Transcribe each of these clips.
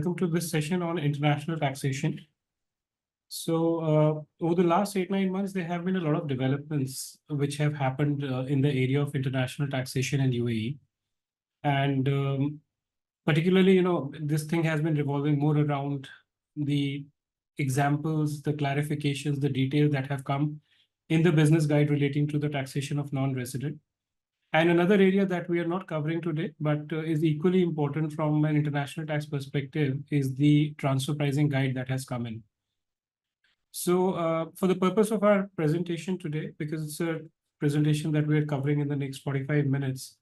welcome to this session on international taxation. So over the last 8-9 months, there have been a lot of developments which have happened in the area of international taxation in UAE. And particularly, this thing has been revolving more around the examples, the clarifications, the details that have come in the business guide relating to the taxation of non-resident. And another area that we are not covering today, but is equally important from an international tax perspective, is the transfer pricing guide that has come in. So for the purpose of our presentation today, because it's a presentation that we are covering in the next 45 minutes,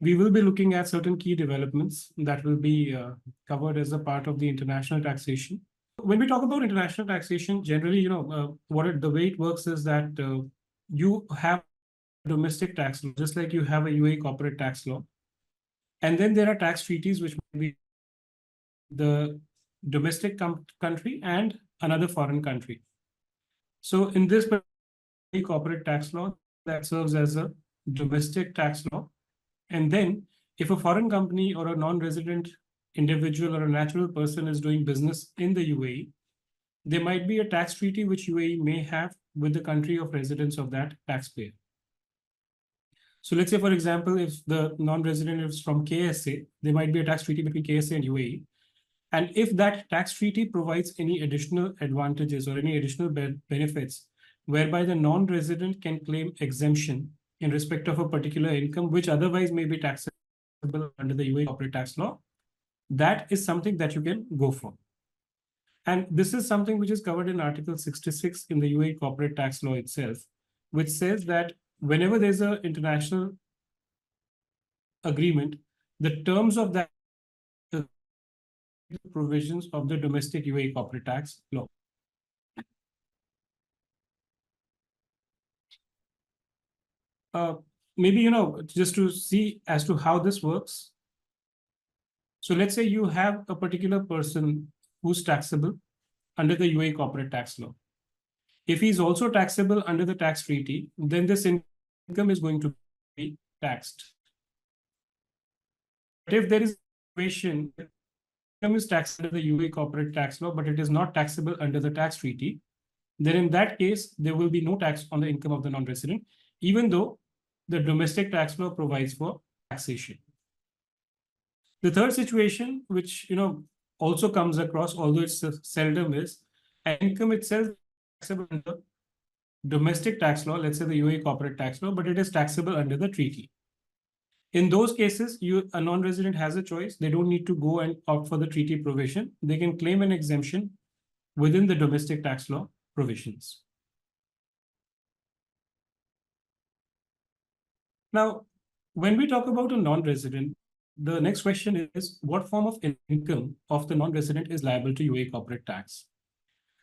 we will be looking at certain key developments that will be covered as a part of the international taxation. When we talk about international taxation, generally, the way it works is that you have domestic tax law, just like you have a UAE corporate tax law. And then there are tax treaties, which might be the domestic country and another foreign country. So in this corporate tax law, that serves as a domestic tax law. And then if a foreign company or a non-resident individual or a natural person is doing business in the UAE, there might be a tax treaty which UAE may have with the country of residence of that taxpayer. So let's say, for example, if the non-resident is from KSA, there might be a tax treaty between KSA and UAE. And if that tax treaty provides any additional advantages or any additional benefits, whereby the non-resident can claim exemption in respect of a particular income, which otherwise may be taxable under the UAE corporate tax law, that is something that you can go for. And this is something which is covered in Article 66 in the UAE corporate tax law itself, which says that whenever there's an international agreement, the terms of that provisions of the domestic UAE corporate tax law. Maybe, just to see as to how this works. So let's say you have a particular person who's taxable under the UAE corporate tax law. If he's also taxable under the tax treaty, then this income is going to be taxed. But if there is a situation, income is taxed under the UAE corporate tax law, but it is not taxable under the tax treaty, then in that case, there will be no tax on the income of the non-resident, even though the domestic tax law provides for taxation. The third situation, which also comes across, although it's seldom, is income itself taxable under domestic tax law, let's say the UAE corporate tax law, but it is taxable under the treaty. In those cases, a non-resident has a choice. They don't need to go and opt for the treaty provision. They can claim an exemption within the domestic tax law provisions. Now, when we talk about a non-resident, the next question is, what form of income of the non-resident is liable to UAE corporate tax?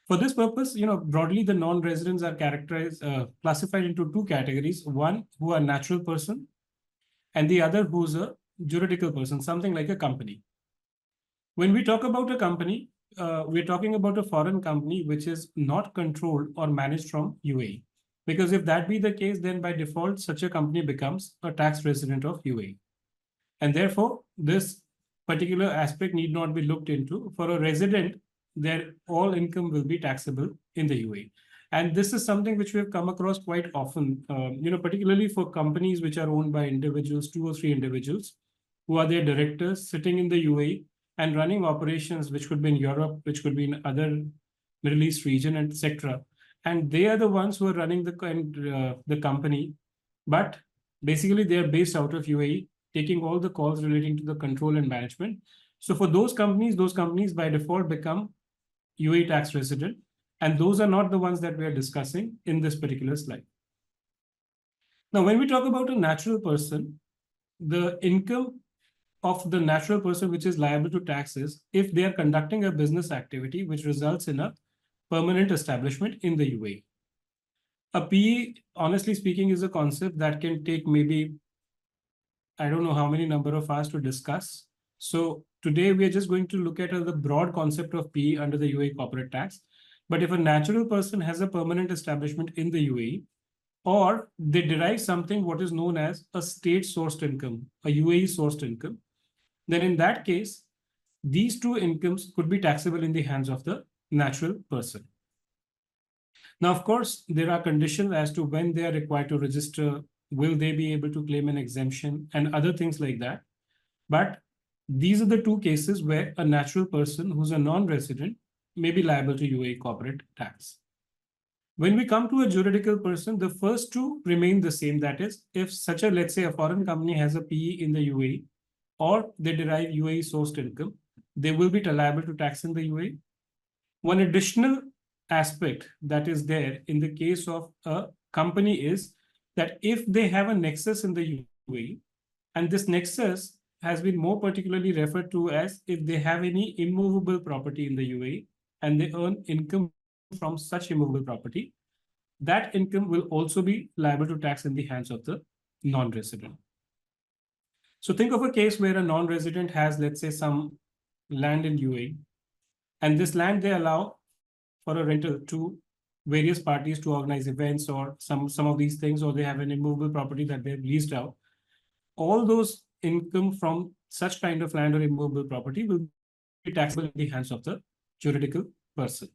For this purpose, broadly, the non-residents are classified into two categories. One, who are natural person, and the other who's a juridical person, something like a company. When we talk about a company, we're talking about a foreign company which is not controlled or managed from UAE. Because if that be the case, then by default, such a company becomes a tax resident of UAE. And therefore, this particular aspect need not be looked into. For a resident, their all income will be taxable in the UAE. And this is something which we have come across quite often, particularly for companies which are owned by individuals, 2 or 3 individuals, who are their directors sitting in the UAE and running operations, which could be in Europe, which could be in other Middle East region, etc. And they are the ones who are running the company, but basically they are based out of UAE, taking all the calls relating to the control and management. So for those companies by default become UAE tax resident. And those are not the ones that we are discussing in this particular slide. Now, when we talk about a natural person, the income of the natural person which is liable to taxes if they are conducting a business activity which results in a permanent establishment in the UAE. A PE, honestly speaking, is a concept that can take maybe, I don't know how many number of hours to discuss. So today we are just going to look at the broad concept of PE under the UAE corporate tax. But if a natural person has a permanent establishment in the UAE, or they derive something what is known as a state-sourced income, a UAE-sourced income, then in that case, these two incomes could be taxable in the hands of the natural person. Now, of course, there are conditions as to when they are required to register, will they be able to claim an exemption, and other things like that. But these are the two cases where a natural person who's a non-resident may be liable to UAE corporate tax. When we come to a juridical person, the first two remain the same. That is, if such a, let's say, a foreign company has a PE in the UAE, or they derive UAE sourced income, they will be liable to tax in the UAE. One additional aspect that is there in the case of a company is that if they have a nexus in the UAE, and this nexus has been more particularly referred to as if they have any immovable property in the UAE and they earn income from such immovable property, that income will also be liable to tax in the hands of the non-resident. So think of a case where a non-resident has, let's say, some land in UAE, and this land they allow for a rental to various parties to organize events or some of these things, or they have an immovable property that they've leased out. All those income from such kind of land or immovable property will be taxable in the hands of the juridical person.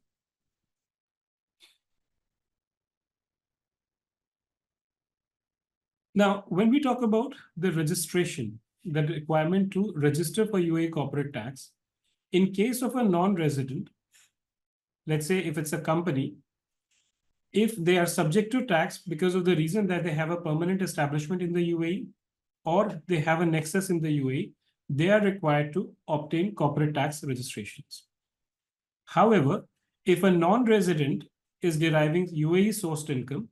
Now, when we talk about the registration, the requirement to register for UAE corporate tax, in case of a non-resident, let's say if it's a company, if they are subject to tax because of the reason that they have a permanent establishment in the UAE or they have a nexus in the UAE, they are required to obtain corporate tax registrations. However, if a non-resident is deriving UAE sourced income,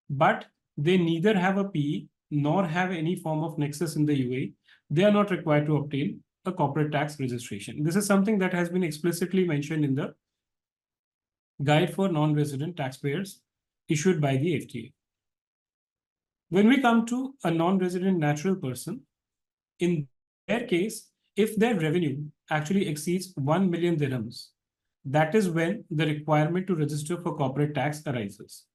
but they neither have a PE nor have any form of nexus in the UAE, they are not required to obtain a corporate tax registration. This is something that has been explicitly mentioned in the Guide for Non-Resident Taxpayers issued by the FTA. When we come to a non-resident natural person, in their case, if their revenue actually exceeds 1 million dirhams, that is when the requirement to register for corporate tax arises.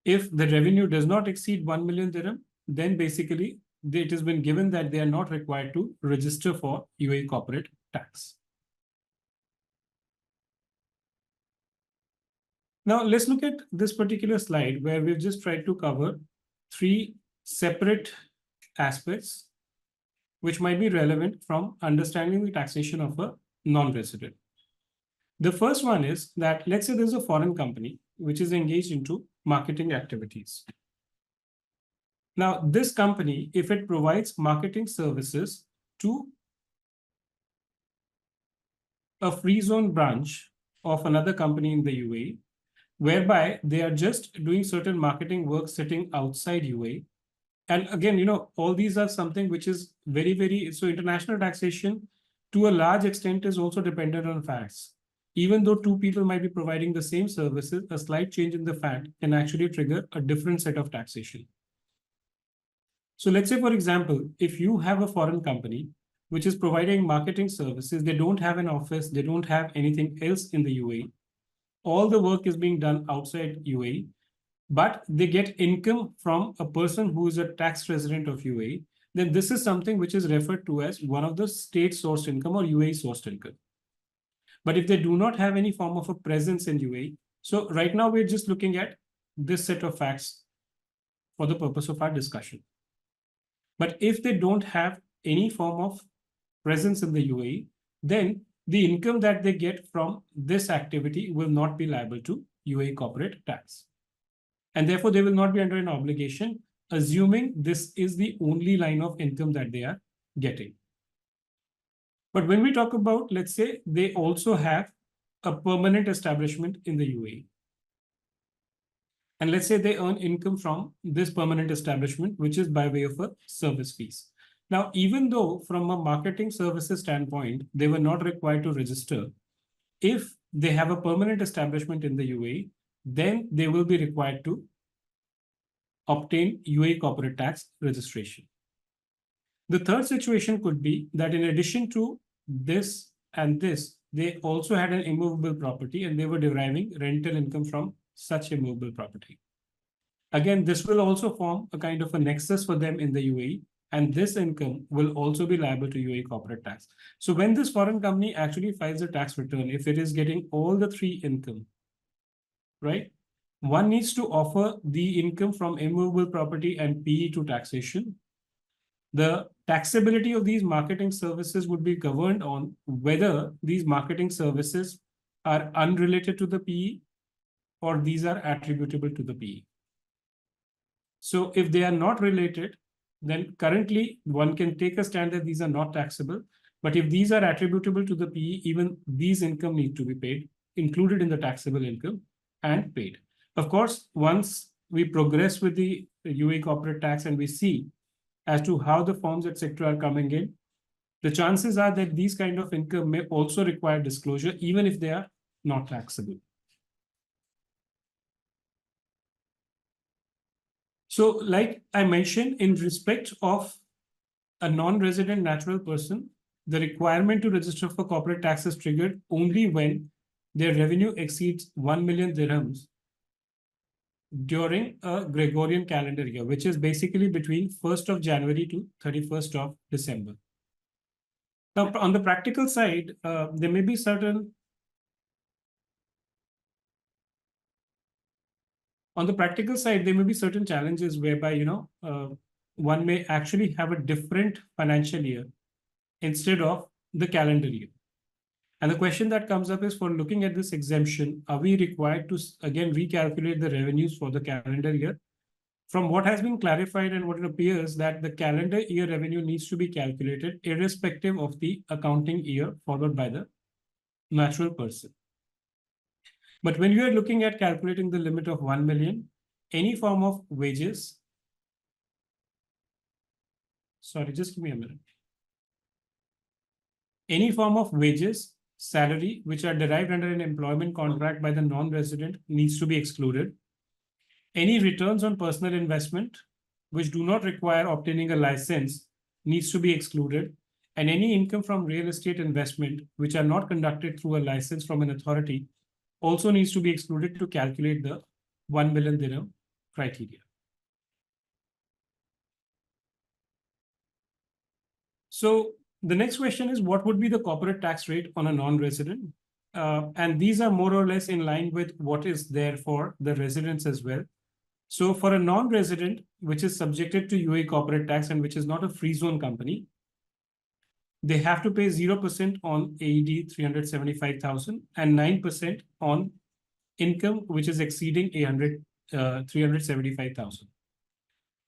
If the revenue does not exceed 1 million dirham, then basically it has been given that they are not required to register for UAE corporate tax. Now, let's look at this particular slide where we've just tried to cover three separate aspects which might be relevant from understanding the taxation of a non-resident. The first one is that let's say there's a foreign company which is engaged into marketing activities. Now, this company, if it provides marketing services to a free zone branch of another company in the UAE, whereby they are just doing certain marketing work sitting outside UAE. And again, all these are something which is very, very, so international taxation to a large extent is also dependent on facts. Even though two people might be providing the same services, a slight change in the fact can actually trigger a different set of taxation. So let's say, for example, if you have a foreign company which is providing marketing services, they don't have an office, they don't have anything else in the UAE. All the work is being done outside UAE, but they get income from a person who is a tax resident of UAE, then this is something which is referred to as one of the state sourced income or UAE sourced income. But if they do not have any form of a presence in UAE, so right now we're just looking at this set of facts for the purpose of our discussion. But if they don't have any form of presence in the UAE, then the income that they get from this activity will not be liable to UAE corporate tax. And therefore, they will not be under an obligation, assuming this is the only line of income that they are getting. But when we talk about, let's say, they also have a permanent establishment in the UAE. And let's say they earn income from this permanent establishment, which is by way of a service fees. Now, even though from a marketing services standpoint, they were not required to register, if they have a permanent establishment in the UAE, then they will be required to obtain UAE corporate tax registration. The third situation could be that in addition to this and this, they also had an immovable property and they were deriving rental income from such immovable property. Again, this will also form a kind of a nexus for them in the UAE, and this income will also be liable to UAE corporate tax. So when this foreign company actually files a tax return, if it is getting all the three income, right? One needs to offer the income from immovable property and PE to taxation. The taxability of these marketing services would be governed on whether these marketing services are unrelated to the PE or these are attributable to the PE. So if they are not related, then currently one can take a stand that these are not taxable. But if these are attributable to the PE, even these income need to be paid, included in the taxable income and paid. Of course, once we progress with the UAE corporate tax and we see as to how the forms, etc., are coming in, the chances are that these kind of income may also require disclosure, even if they are not taxable. So, like I mentioned, in respect of a non-resident natural person, the requirement to register for corporate tax is triggered only when their revenue exceeds 1 million dirhams during a Gregorian calendar year, which is basically between 1st of January to 31st of December. Now, on the practical side, there may be certain challenges whereby, one may actually have a different financial year instead of the calendar year. And the question that comes up is, for looking at this exemption, are we required to again recalculate the revenues for the calendar year? From what has been clarified and what it appears, that the calendar year revenue needs to be calculated irrespective of the accounting year followed by the natural person. But when you are looking at calculating the limit of 1 million, any form of wages, sorry, just give me a minute. Any form of wages, salary, which are derived under an employment contract by the non-resident needs to be excluded. Any returns on personal investment, which do not require obtaining a license, needs to be excluded. And any income from real estate investment, which are not conducted through a license from an authority, also needs to be excluded to calculate the 1 million dirham criteria. So the next question is, what would be the corporate tax rate on a non-resident? And these are more or less in line with what is there for the residents as well. So for a non-resident, which is subjected to UAE corporate tax and which is not a free zone company, they have to pay 0% on AED 375,000 and 9% on income which is exceeding 375,000.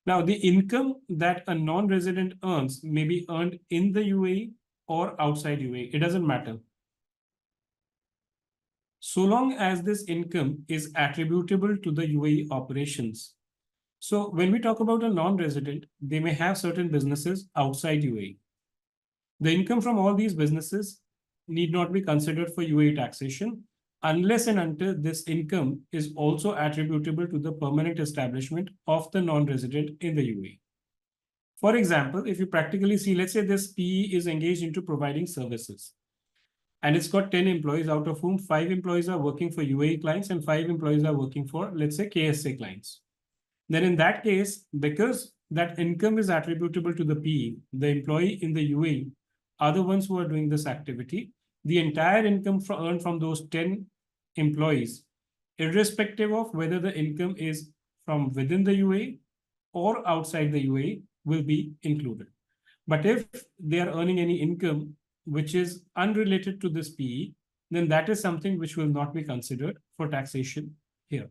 Now, the income that a non-resident earns may be earned in the UAE or outside UAE. It doesn't matter. So long as this income is attributable to the UAE operations. So when we talk about a non-resident, they may have certain businesses outside UAE. The income from all these businesses need not be considered for UAE taxation unless and until this income is also attributable to the permanent establishment of the non-resident in the UAE. For example, if you practically see, let's say this PE is engaged into providing services, and it's got 10 employees, out of whom 5 employees are working for UAE clients and 5 employees are working for, let's say, KSA clients. Then in that case, because that income is attributable to the PE, the employee in the UAE are the ones who are doing this activity. The entire income earned from those 10 employees, irrespective of whether the income is from within the UAE or outside the UAE, will be included. But if they are earning any income which is unrelated to this PE, then that is something which will not be considered for taxation here.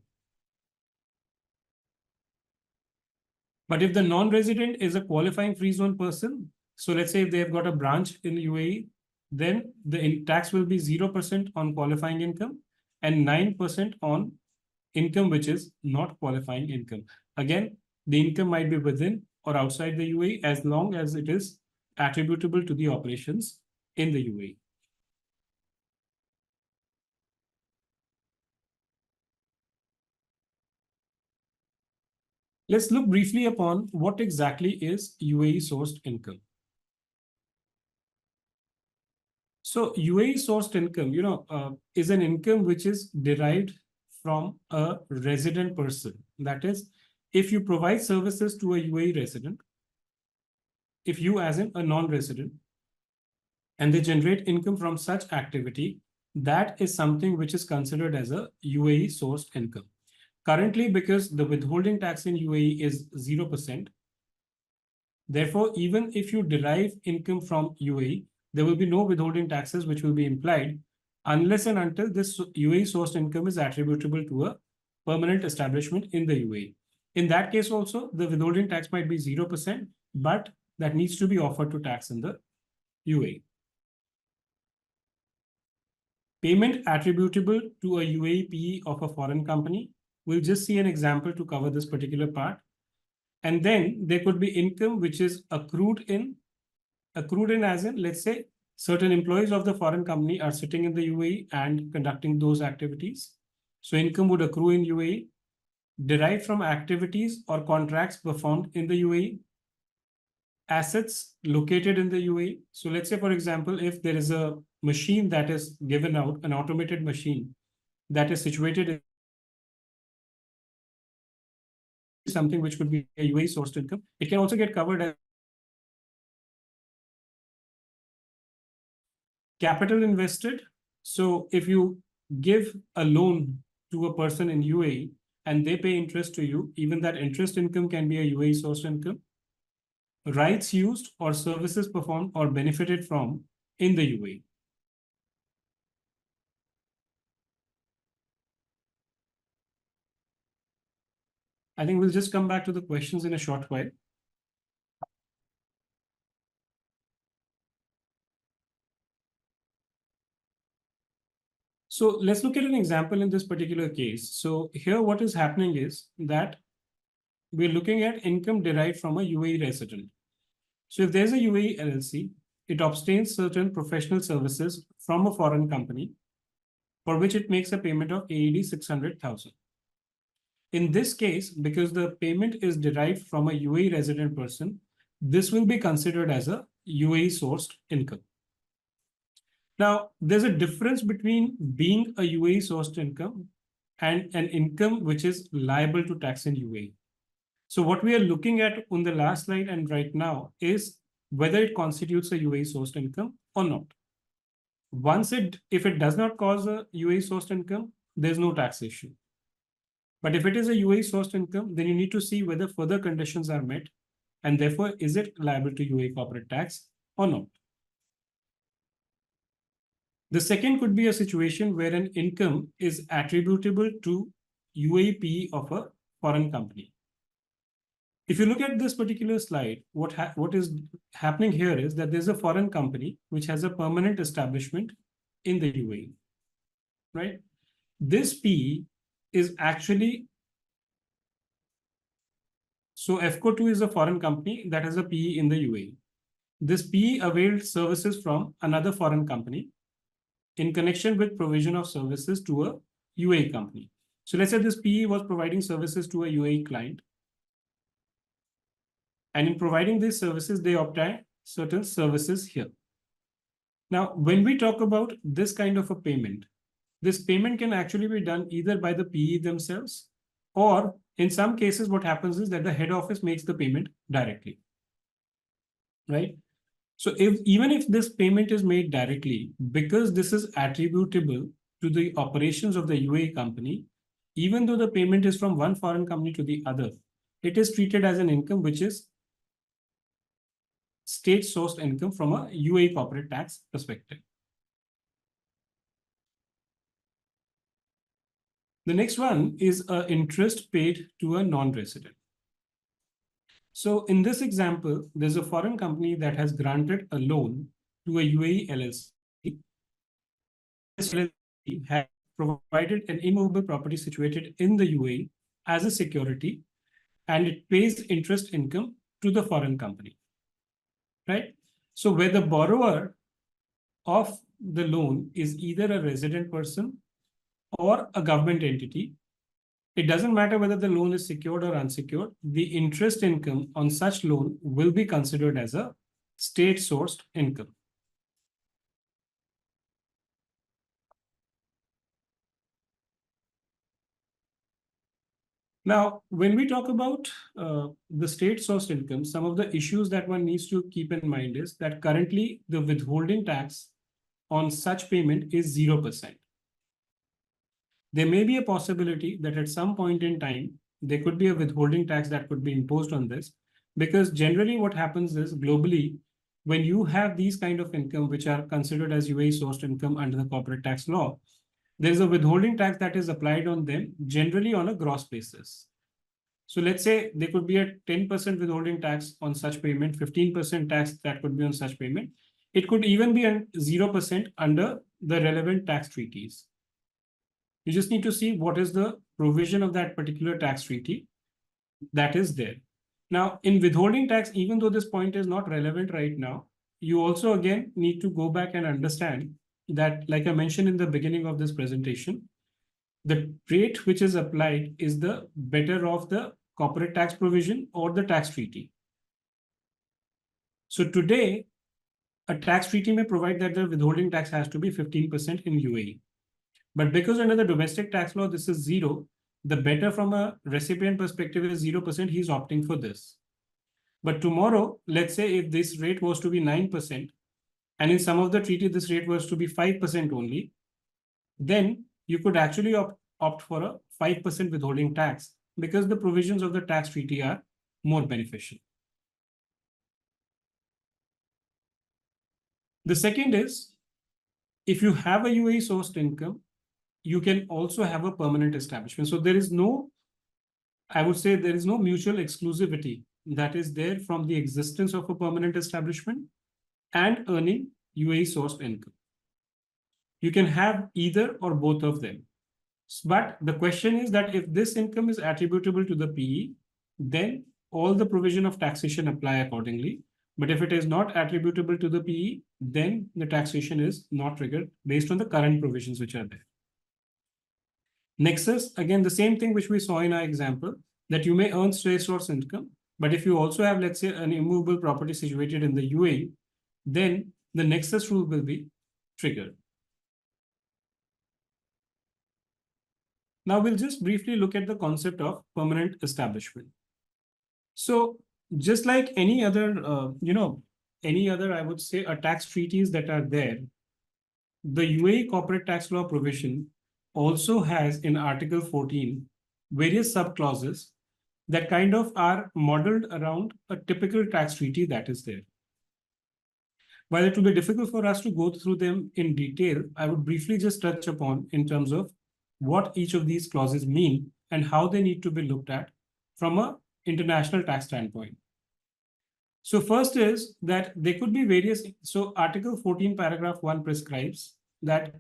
But if the non-resident is a qualifying free zone person, so let's say if they've got a branch in the UAE, then the tax will be 0% on qualifying income and 9% on income which is not qualifying income. Again, the income might be within or outside the UAE as long as it is attributable to the operations in the UAE. Let's look briefly upon what exactly is UAE sourced income. So UAE sourced income, is an income which is derived from a resident person. That is, if you provide services to a UAE resident, if you as a non-resident and they generate income from such activity, that is something which is considered as a UAE sourced income. Currently, because the withholding tax in UAE is 0%, therefore, even if you derive income from UAE, there will be no withholding taxes which will be implied unless and until this UAE sourced income is attributable to a permanent establishment in the UAE. In that case also, the withholding tax might be 0%, but that needs to be offered to tax in the UAE. Payment attributable to a UAE PE of a foreign company. We'll just see an example to cover this particular part. And then there could be income which is accrued in as in, let's say, certain employees of the foreign company are sitting in the UAE and conducting those activities. So income would accrue in UAE, derived from activities or contracts performed in the UAE, assets located in the UAE. So let's say, for example, if there is a machine that is given out, an automated machine that is situated in something which could be a UAE sourced income, it can also get covered as capital invested. So if you give a loan to a person in UAE and they pay interest to you, even that interest income can be a UAE sourced income. Rights used or services performed or benefited from in the UAE. I think we'll just come back to the questions in a short while. So let's look at an example in this particular case. So here what is happening is that we're looking at income derived from a UAE resident. So if there's a UAE LLC, it obtains certain professional services from a foreign company for which it makes a payment of AED 600,000. In this case, because the payment is derived from a UAE resident person, this will be considered as a UAE sourced income. Now, there's a difference between being a UAE sourced income and an income which is liable to tax in UAE. So what we are looking at on the last slide and right now is whether it constitutes a UAE sourced income or not. If it does not cause a UAE sourced income, there's no taxation. But if it is a UAE sourced income, then you need to see whether further conditions are met, and therefore is it liable to UAE corporate tax or not. The second could be a situation where an income is attributable to UAE of a foreign company. If you look at this particular slide, what is happening here is that there's a foreign company which has a permanent establishment in the UAE, right? This PE is actually, so FCO2 is a foreign company that has a PE in the UAE. This PE availed services from another foreign company in connection with provision of services to a UAE company. So let's say this PE was providing services to a UAE client. And in providing these services, they obtain certain services here. Now, when we talk about this kind of a payment, this payment can actually be done either by the PE themselves, or in some cases, what happens is that the head office makes the payment directly, right? So even if this payment is made directly, because this is attributable to the operations of the UAE company, even though the payment is from one foreign company to the other, it is treated as an income which is state-sourced income from a UAE corporate tax perspective. The next one is an interest paid to a non-resident. So in this example, there's a foreign company that has granted a loan to a UAE LLC. This LLC has provided an immovable property situated in the UAE as a security, and it pays interest income to the foreign company, right? So where the borrower of the loan is either a resident person or a government entity, it doesn't matter whether the loan is secured or unsecured, the interest income on such loan will be considered as a state-sourced income. Now, when we talk about the state sourced income, some of the issues that one needs to keep in mind is that currently the withholding tax on such payment is 0%. There may be a possibility that at some point in time, there could be a withholding tax that could be imposed on this, because generally what happens is globally, when you have these kind of income, which are considered as UAE sourced income under the corporate tax law, there's a withholding tax that is applied on them generally on a gross basis. So let's say there could be a 10% withholding tax on such payment, 15% tax that could be on such payment. It could even be 0% under the relevant tax treaties. You just need to see what is the provision of that particular tax treaty that is there. Now, in withholding tax, even though this point is not relevant right now, you also again need to go back and understand that, like I mentioned in the beginning of this presentation, the rate which is applied is the better of the corporate tax provision or the tax treaty. So today, a tax treaty may provide that the withholding tax has to be 15% in UAE. But because under the domestic tax law, this is zero, the better from a recipient perspective is 0%, he's opting for this. But tomorrow, let's say if this rate was to be 9%, and in some of the treaty, this rate was to be 5% only, then you could actually opt for a 5% withholding tax because the provisions of the tax treaty are more beneficial. The second is, if you have a UAE sourced income, you can also have a permanent establishment. So there is no, I would say there is no mutual exclusivity that is there from the existence of a permanent establishment and earning UAE sourced income. You can have either or both of them. But the question is that if this income is attributable to the PE, then all the provision of taxation apply accordingly. But if it is not attributable to the PE, then the taxation is not triggered based on the current provisions which are there. Nexus, again, the same thing which we saw in our example, that you may earn state source income, but if you also have, let's say, an immovable property situated in the UAE, then the nexus rule will be triggered. Now we'll just briefly look at the concept of permanent establishment. So just like any other, I would say, tax treaties that are there, the UAE corporate tax law provision also has in Article 14 various subclauses that kind of are modeled around a typical tax treaty that is there. While it will be difficult for us to go through them in detail, I would briefly just touch upon in terms of what each of these clauses mean and how they need to be looked at from an international tax standpoint. So first is that there could be various, so Article 14 paragraph 1 prescribes that,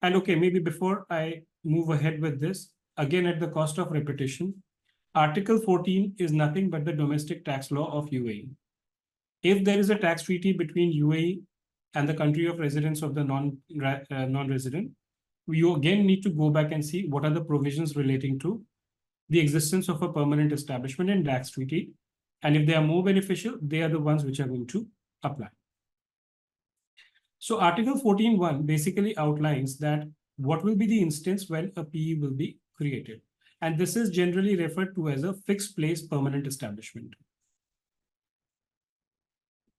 and okay, maybe before I move ahead with this, again at the cost of repetition, Article 14 is nothing but the domestic tax law of UAE. If there is a tax treaty between UAE and the country of residence of the non-resident, you again need to go back and see what are the provisions relating to the existence of a permanent establishment in tax treaty. And if they are more beneficial, they are the ones which are going to apply. So Article 14.1 basically outlines that what will be the instance when a PE will be created. And this is generally referred to as a fixed place permanent establishment.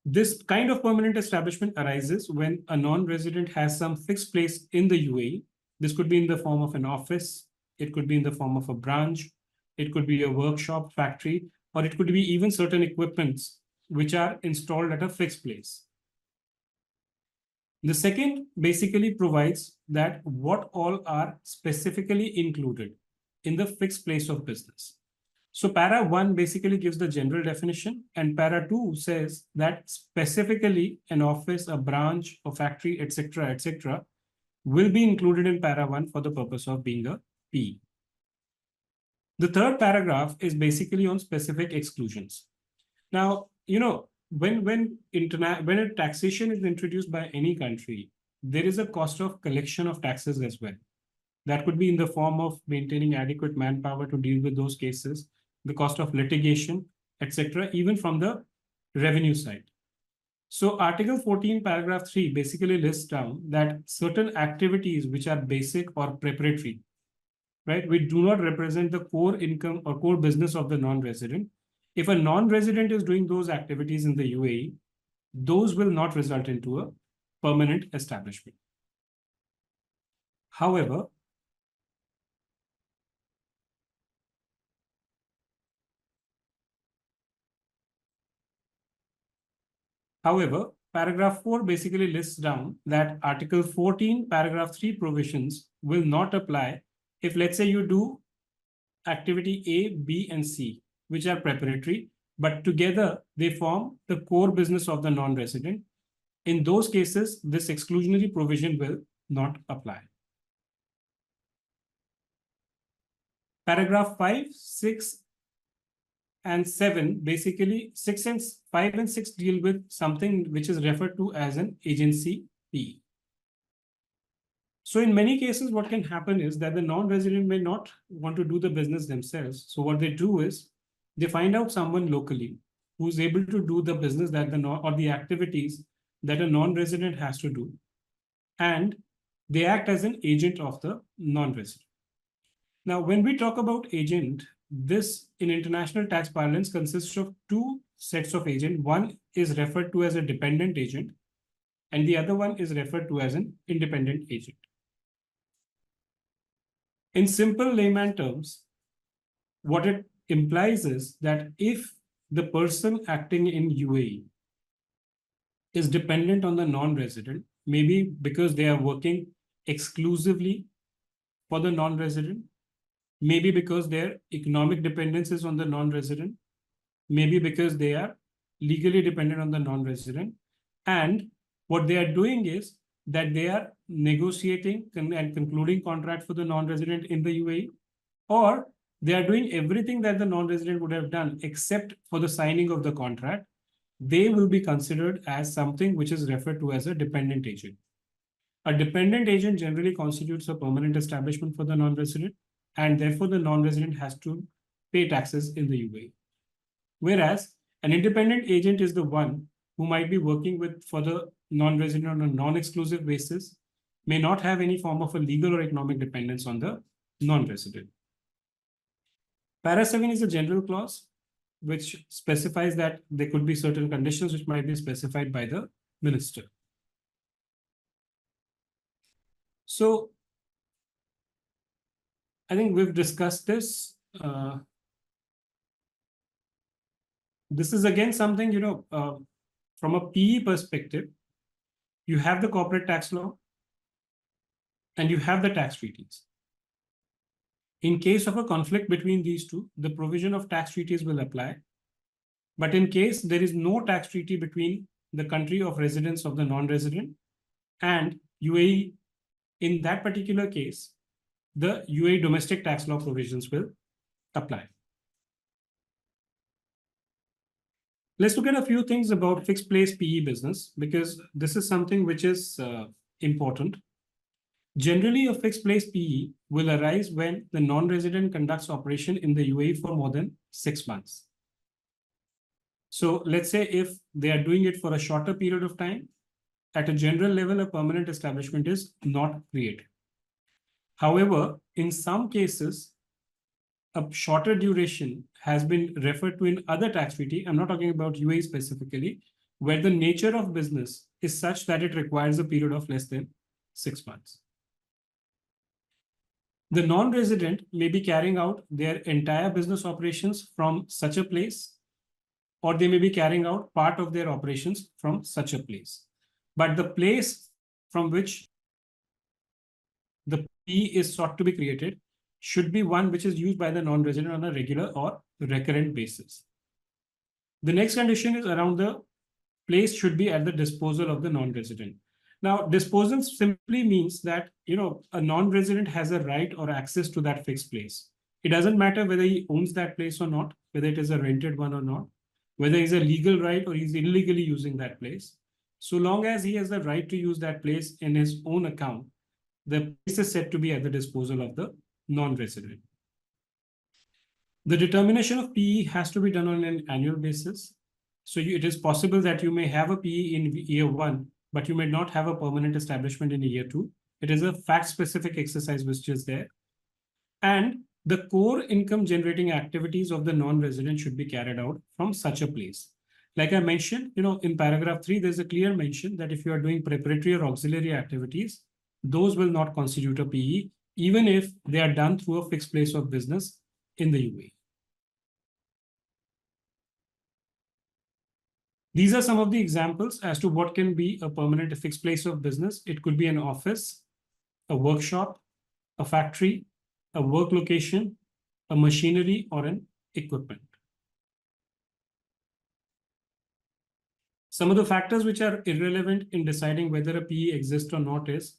This kind of permanent establishment arises when a non-resident has some fixed place in the UAE. This could be in the form of an office, it could be in the form of a branch, it could be a workshop, factory, or it could be even certain equipments which are installed at a fixed place. The second basically provides that what all are specifically included in the fixed place of business. So para 1 basically gives the general definition, and para 2 says that specifically an office, a branch, a factory, etc., will be included in para 1 for the purpose of being a PE. The third paragraph is basically on specific exclusions. Now, when a taxation is introduced by any country, there is a cost of collection of taxes as well. That could be in the form of maintaining adequate manpower to deal with those cases, the cost of litigation, etc., even from the revenue side. So Article 14, paragraph 3 basically lists down that certain activities which are basic or preparatory right? We do not represent the core income or core business of the non-resident. If a non-resident is doing those activities in the UAE, those will not result into a permanent establishment. However, paragraph 4 basically lists down that Article 14, paragraph 3 provisions will not apply if, let's say, you do activity A, B, and C, which are preparatory, but together they form the core business of the non-resident. In those cases, this exclusionary provision will not apply. Paragraph 5, 6, and 7, basically 5 and 6 deal with something which is referred to as an agency fee. So in many cases, what can happen is that the non-resident may not want to do the business themselves. So what they do is they find out someone locally who's able to do the business that or the activities that a non-resident has to do. And they act as an agent of the non-resident. Now, when we talk about agent, this in international tax parlance consists of two sets of agent. One is referred to as a dependent agent, and the other one is referred to as an independent agent. In simple layman terms, what it implies is that if the person acting in UAE is dependent on the non-resident, maybe because they are working exclusively for the non-resident, maybe because their economic dependence is on the non-resident, maybe because they are legally dependent on the non-resident. And what they are doing is that they are negotiating and concluding contract for the non-resident in the UAE, or they are doing everything that the non-resident would have done except for the signing of the contract. They will be considered as something which is referred to as a dependent agent. A dependent agent generally constitutes a permanent establishment for the non-resident, and therefore the non-resident has to pay taxes in the UAE. Whereas an independent agent is the one who might be working for the non-resident on a non-exclusive basis, may not have any form of a legal or economic dependence on the non-resident. Para 7 is a general clause which specifies that there could be certain conditions which might be specified by the minister. So I think we've discussed this. This is again something, from a PE perspective, you have the corporate tax law and you have the tax treaties. In case of a conflict between these two, the provision of tax treaties will apply. But in case there is no tax treaty between the country of residence of the non-resident and UAE, in that particular case, the UAE domestic tax law provisions will apply. Let's look at a few things about fixed place PE business, because this is something which is important. Generally, a fixed place PE will arise when the non-resident conducts operation in the UAE for more than 6 months. So let's say if they are doing it for a shorter period of time, at a general level, a permanent establishment is not created. However, in some cases, a shorter duration has been referred to in other tax treaty. I'm not talking about UAE specifically, where the nature of business is such that it requires a period of less than 6 months. The non-resident may be carrying out their entire business operations from such a place, or they may be carrying out part of their operations from such a place. But the place from which the PE is sought to be created should be one which is used by the non-resident on a regular or recurrent basis. The next condition is around the place should be at the disposal of the non-resident. Now, disposal simply means that, a non-resident has a right or access to that fixed place. It doesn't matter whether he owns that place or not, whether it is a rented one or not, whether it's a legal right or he's illegally using that place. So long as he has the right to use that place in his own account, the place is said to be at the disposal of the non-resident. The determination of PE has to be done on an annual basis. So it is possible that you may have a PE in year 1, but you may not have a permanent establishment in year 2. It is a fact-specific exercise which is there. And the core income generating activities of the non-resident should be carried out from such a place. Like I mentioned, in paragraph 3, there's a clear mention that if you are doing preparatory or auxiliary activities, those will not constitute a PE, even if they are done through a fixed place of business in the UAE. These are some of the examples as to what can be a permanent fixed place of business. It could be an office, a workshop, a factory, a work location, a machinery, or an equipment. Some of the factors which are irrelevant in deciding whether a PE exists or not is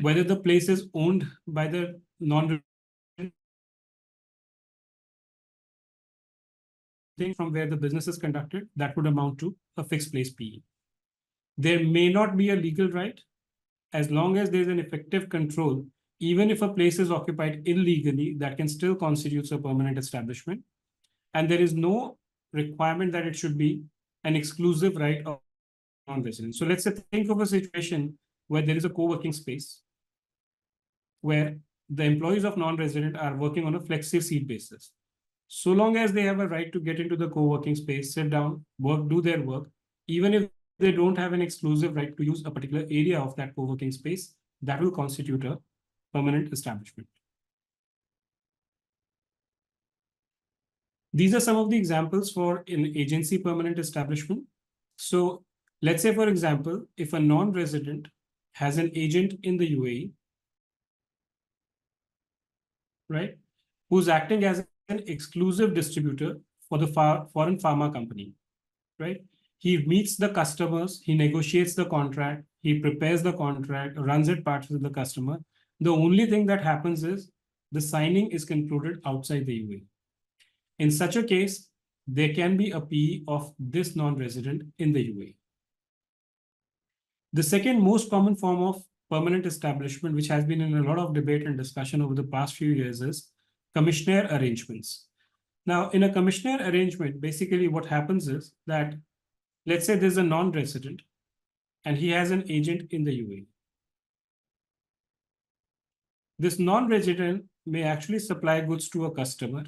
whether the place is owned by the non-resident from where the business is conducted, that would amount to a fixed place PE. There may not be a legal right as long as there's an effective control. Even if a place is occupied illegally, that can still constitute a permanent establishment. And there is no requirement that it should be an exclusive right of non-residents. So let's say think of a situation where there is a co-working space where the employees of non-resident are working on a flexi seat basis. So long as they have a right to get into the co-working space, sit down, work, do their work, even if they don't have an exclusive right to use a particular area of that co-working space, that will constitute a permanent establishment. These are some of the examples for an agency permanent establishment. So let's say, for example, if a non-resident has an agent in the UAE, right, who's acting as an exclusive distributor for the foreign pharma company, right? He meets the customers, he negotiates the contract, he prepares the contract, runs it past with the customer. The only thing that happens is the signing is concluded outside the UAE. In such a case, there can be a PE of this non-resident in the UAE. The second most common form of permanent establishment, which has been in a lot of debate and discussion over the past few years, is commissioner arrangements. Now, in a commissioner arrangement, basically what happens is that, let's say there's a non-resident and he has an agent in the UAE. This non-resident may actually supply goods to a customer.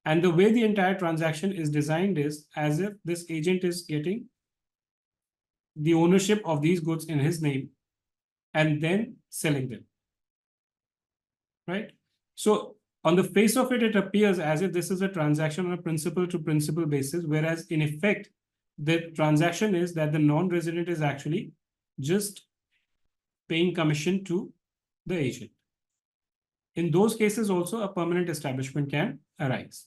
And the way the entire transaction is designed is as if this agent is getting the ownership of these goods in his name and then selling them, right? So on the face of it, it appears as if this is a transaction on a principal to principal basis, whereas in effect, the transaction is that the non-resident is actually just paying commission to the agent. In those cases also, a permanent establishment can arise.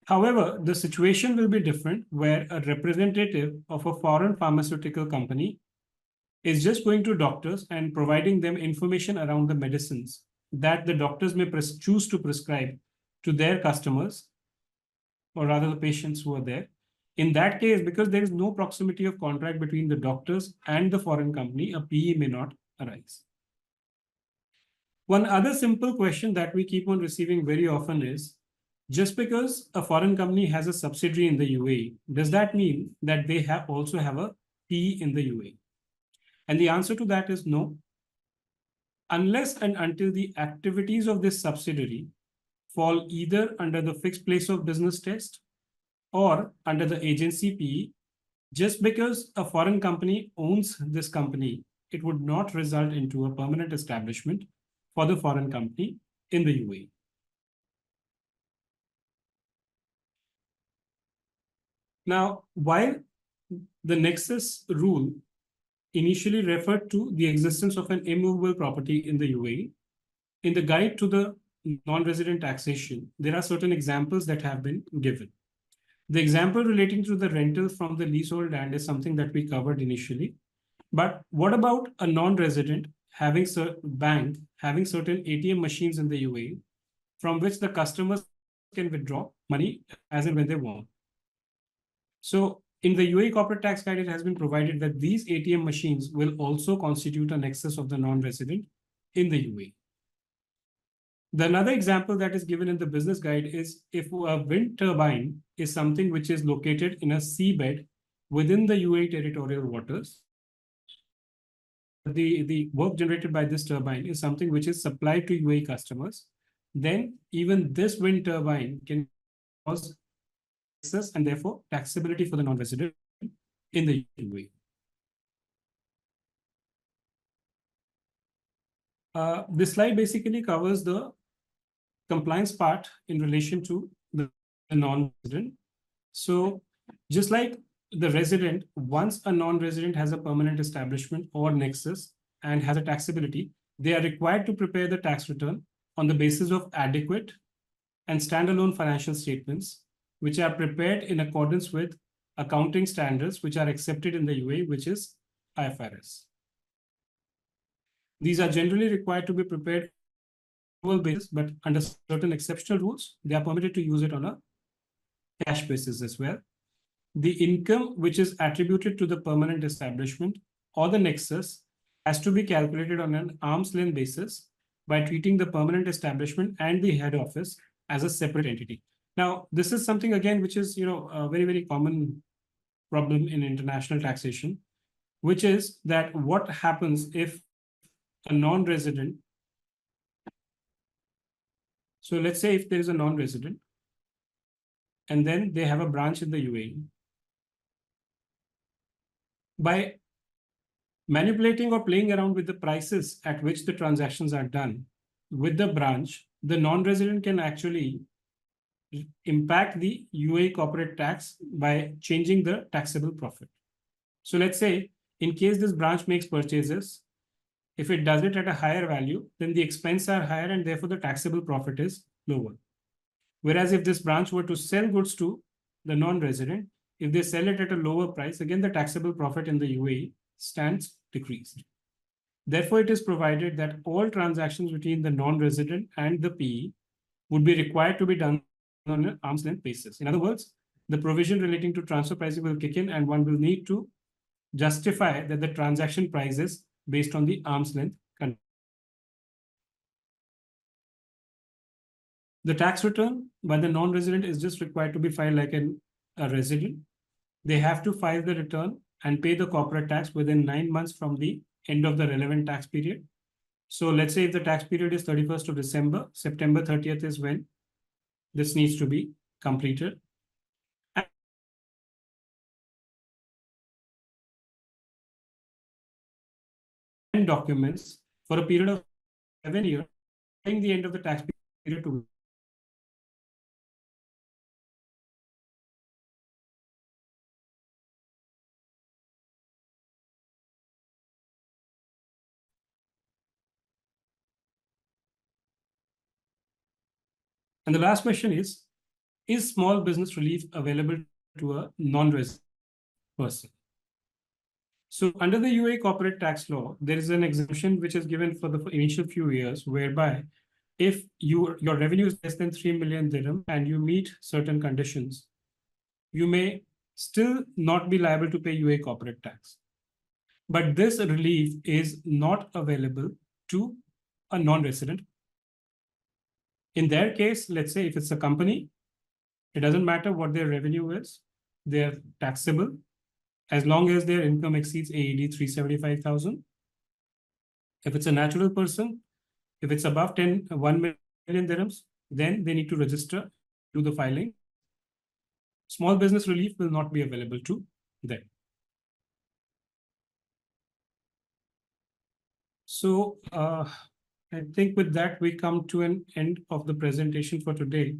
However, the situation will be different where a representative of a foreign pharmaceutical company is just going to doctors and providing them information around the medicines that the doctors may choose to prescribe to their customers, or rather the patients who are there. In that case, because there is no proximity of contract between the doctors and the foreign company, a PE may not arise. One other simple question that we keep on receiving very often is, just because a foreign company has a subsidiary in the UAE, does that mean that they also have a PE in the UAE? And the answer to that is no. Unless and until the activities of this subsidiary fall either under the fixed place of business test or under the agency PE, just because a foreign company owns this company, it would not result into a permanent establishment for the foreign company in the UAE. Now, while the nexus rule initially referred to the existence of an immovable property in the UAE, in the guide to the non-resident taxation, there are certain examples that have been given. The example relating to the rental from the leasehold land is something that we covered initially. But what about a non-resident having bank having certain ATM machines in the UAE from which the customers can withdraw money as and when they want? So in the UAE corporate tax guide, it has been provided that these ATM machines will also constitute a nexus of the non-resident in the UAE. The another example that is given in the business guide is if a wind turbine is something which is located in a seabed within the UAE territorial waters, the work generated by this turbine is something which is supplied to UAE customers, then even this wind turbine can cause excess and therefore taxability for the non-resident in the UAE. This slide basically covers the compliance part in relation to the non-resident. So just like the resident, once a non-resident has a permanent establishment or nexus and has a taxability, they are required to prepare the tax return on the basis of adequate and standalone financial statements, which are prepared in accordance with accounting standards which are accepted in the UAE, which is IFRS. These are generally required to be prepared on an annual basis, but under certain exceptional rules, they are permitted to use it on a cash basis as well. The income which is attributed to the permanent establishment or the nexus has to be calculated on an arm's length basis by treating the permanent establishment and the head office as a separate entity. Now, this is something again which is a very, very common problem in international taxation, which is that what happens if a non-resident, so let's say if there is a non-resident and then they have a branch in the UAE, by manipulating or playing around with the prices at which the transactions are done with the branch, the non-resident can actually impact the UAE corporate tax by changing the taxable profit. So let's say in case this branch makes purchases, if it does it at a higher value, then the expenses are higher and therefore the taxable profit is lower. Whereas if this branch were to sell goods to the non-resident, if they sell it at a lower price, again, the taxable profit in the UAE stands decreased. Therefore, it is provided that all transactions between the non-resident and the PE would be required to be done on an arm's length basis. In other words, the provision relating to transfer pricing will kick in and one will need to justify that the transaction price is based on the arm's length. The tax return by the non-resident is just required to be filed like a resident. They have to file the return and pay the corporate tax within 9 months from the end of the relevant tax period. So let's say if the tax period is 31st of December, September 30th is when this needs to be completed. And documents for a period of 7 years, during the end of the tax period to. And the last question is small business relief available to a non-resident person? So under the UAE corporate tax law, there is an exemption which is given for the initial few years, whereby if your revenue is less than 3 million dirham and you meet certain conditions, you may still not be liable to pay UAE corporate tax. But this relief is not available to a non-resident. In their case, let's say if it's a company, it doesn't matter what their revenue is, they're taxable as long as their income exceeds AED 375,000. If it's a natural person, if it's above 1 million dirhams, then they need to register, do the filing. Small business relief will not be available to them. So I think with that, we come to an end of the presentation for today.